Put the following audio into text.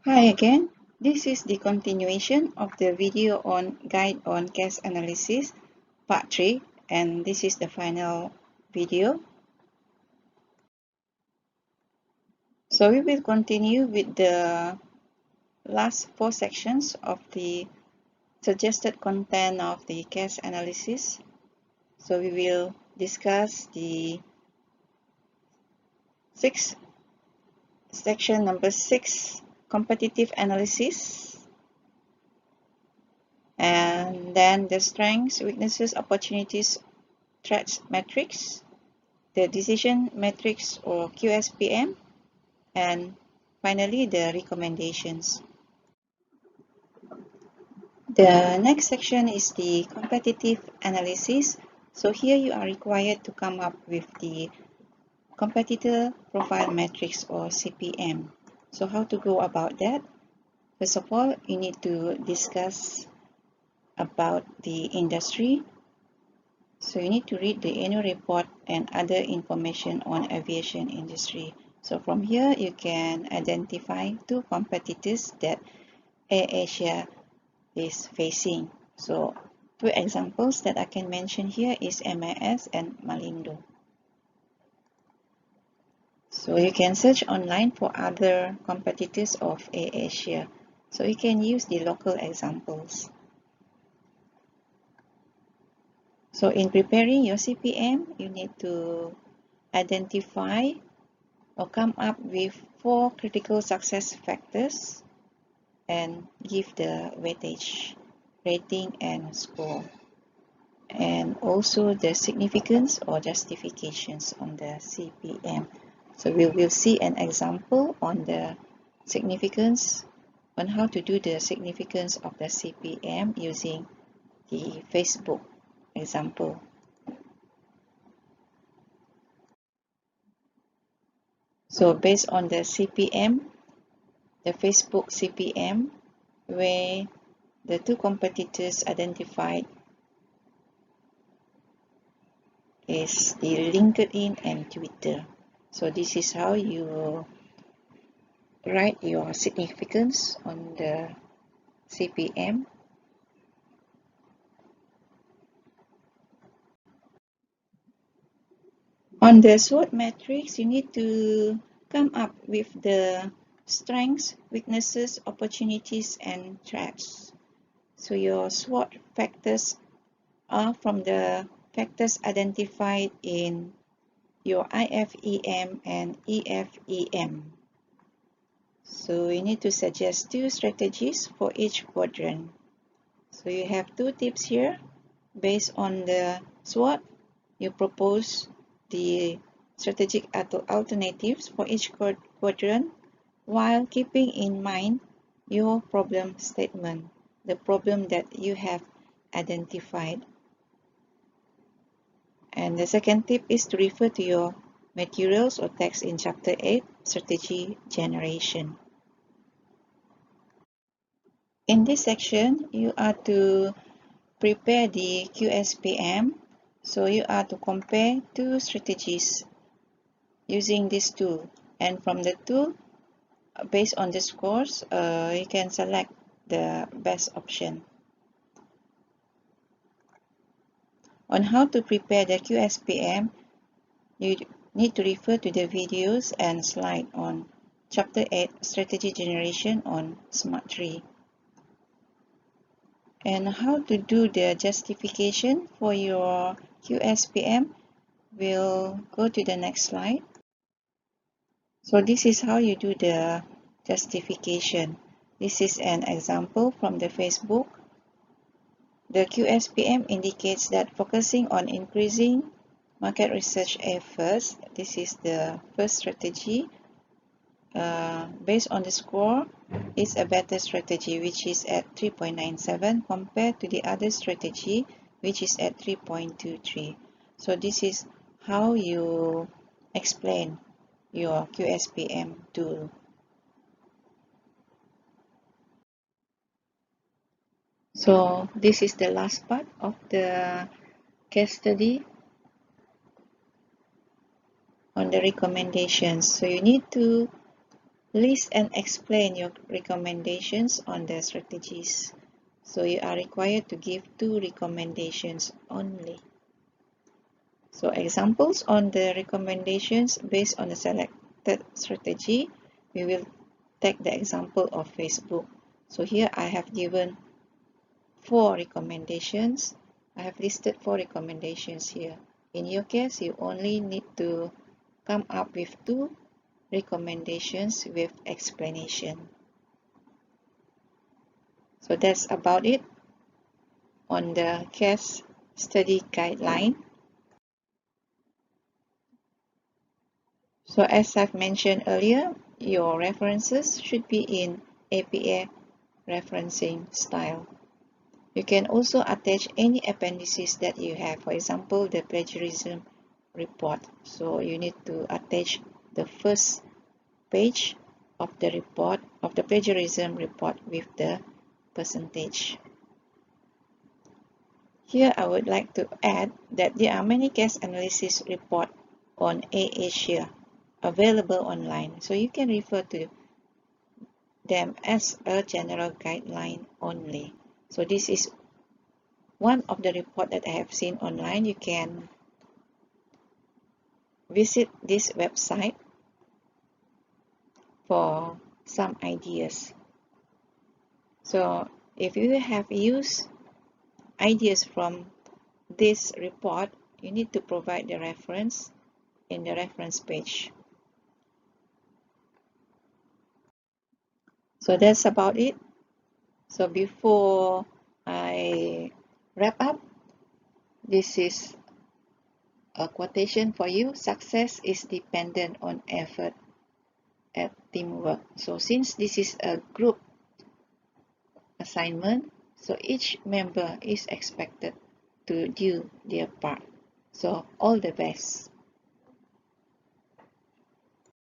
Hi again. This is the continuation of the video on Guide on Case Analysis, Part 3, and this is the final video. So we will continue with the last 4 sections of the suggested content of the case analysis. So we will discuss the section number 6, competitive analysis, and then the strengths, weaknesses, opportunities, threats matrix, the decision matrix or QSPM, and finally the recommendations. The next section is the competitive analysis. So here you are required to come up with the competitor profile matrix or CPM. So how to go about that? First of all, you need to discuss about the industry. So you need to read the annual report and other information on aviation industry. So from here, you can identify 2 competitors that AirAsia is facing. So 2 examples that I can mention here is MAS and Malindo. So you can search online for other competitors of AirAsia. So you can use the local examples. So in preparing your CPM, you need to identify or come up with 4 critical success factors and give the weightage, rating, and score. And also the significance or justifications on the CPM. So we will see an example on the significance, on how to do the significance of the CPM using the Facebook example. So based on the CPM, the Facebook CPM, where the 2 competitors identified is the LinkedIn and Twitter. So this is how you write your significance on the CPM. On the SWOT matrix, you need to come up with the strengths, weaknesses, opportunities, and threats. So your SWOT factors are from the factors identified in your IFEM and EFEM. So you need to suggest 2 strategies for each quadrant. So you have 2 tips here. Based on the SWOT, you propose the strategic alternatives for each quadrant while keeping in mind your problem statement, the problem that you have identified. And the second tip is to refer to your materials or text in Chapter 8, Strategy Generation. In this section, you are to prepare the QSPM. So you are to compare 2 strategies using this tool. And from the tool, based on the scores, you can select the best option. On how to prepare the QSPM, you need to refer to the videos and slide on Chapter 8, Strategy Generation on Smart Tree. And how to do the justification for your QSPM, we'll go to the next slide. So this is how you do the justification. This is an example from the Facebook. The QSPM indicates that focusing on increasing market research efforts, this is the first strategy, based on the score, is a better strategy, which is at 3.97 compared to the other strategy, which is at 3.23. So this is how you explain your QSPM tool. So this is the last part of the case study on the recommendations. So you need to List and explain your recommendations on the strategies. So you are required to give 2 recommendations only. So examples on the recommendations based on the selected strategy, we will take the example of Facebook. So here I have given 4 recommendations. I have listed 4 recommendations here. In your case, you only need to come up with 2 recommendations with explanation. So that's about it on the case study guideline. So as I've mentioned earlier, your references should be in APA referencing style. You can also attach any appendices that you have, for example, the plagiarism report. So you need to attach the first page of the report, of the plagiarism report, with the percentage. Here I would like to add that there are many case analysis reports on AAsia available online, so you can refer to them as a general guideline only. So this is one of the reports that I have seen online. You can visit this website for some ideas. So if you have used ideas from this report, you need to provide the reference in the reference page. So that's about it. So before I wrap up, this is a quotation for you. Success is dependent on effort and teamwork. So since this is a group assignment, so each member is expected to do their part. So all the best.